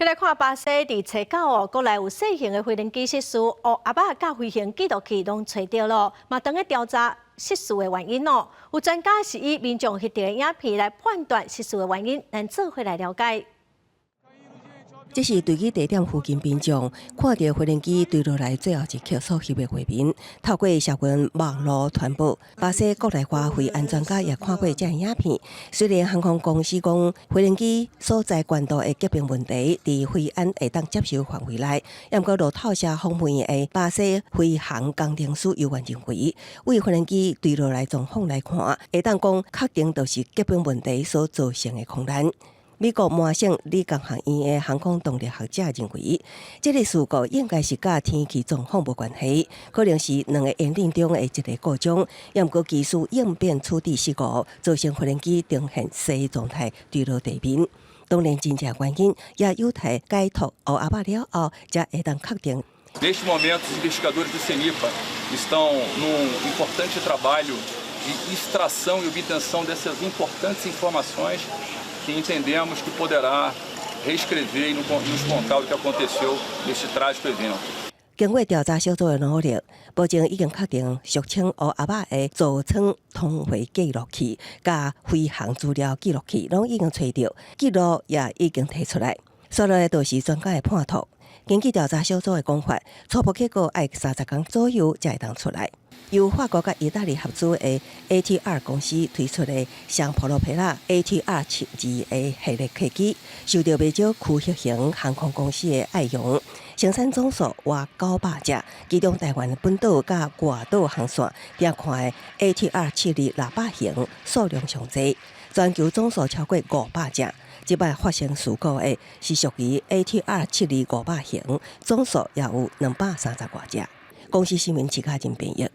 再来看巴西伫初九哦，国内有小型的飞行机失事，阿爸甲飞行记录器拢找到了，嘛当咧调查失事的原因哦。有专家是以民众翕到的影片来判断失事的原因，咱做回来了解。 这是对去地点附近民众看到飞行机坠落来最后一刻所翕的画面。透过社群网络传播，巴西国内外飞安专家也看过这影片。虽然航空公司讲飞行机所在管道的结冰问题伫飞安会当接受范围内，也毋过路透社访问的巴西飞航工程师有员认为，为飞行机坠落来状况来看，会当讲确定就是结冰问题所造成的空难。 美国麻省理工学院的航空动力学者认为，这个事故应该是甲天气状况无关系，可能是两个引擎中的一个故障，也毋过技术应变处理事故，造成飞行机呈现失状态坠落地面。当然，真正原因也有待解读乌阿爸了后，才会当确定。 Neste momento, os investigadores do CENIPA estão num importante trabalho de extração e obtenção dessas importantes informações que entendemos que poderá reescrever e nos contar o que aconteceu neste trágico evento. 经过调查小组的努力，目前已经确定俗称乌阿爸的座舱通话记录器、甲飞行资料记录器，拢已经找到，记录也已经提出来。所落来都是专家的判图。根据调查小组的讲法，初步结果要30天左右才会当出来。 由法国甲意大利合资的 ATR 公司推出的香普罗培拉 ATR-72的系列客机，受到不少区域型航空公司的爱用，生产总数约900只，其中台湾本岛甲外岛航线订看的 ATR-72喇叭型数量上济，全球总数超过500只。即摆发生事故的是属于 ATR-72 500型，总数也有230多只。公司新闻旗下真便宜。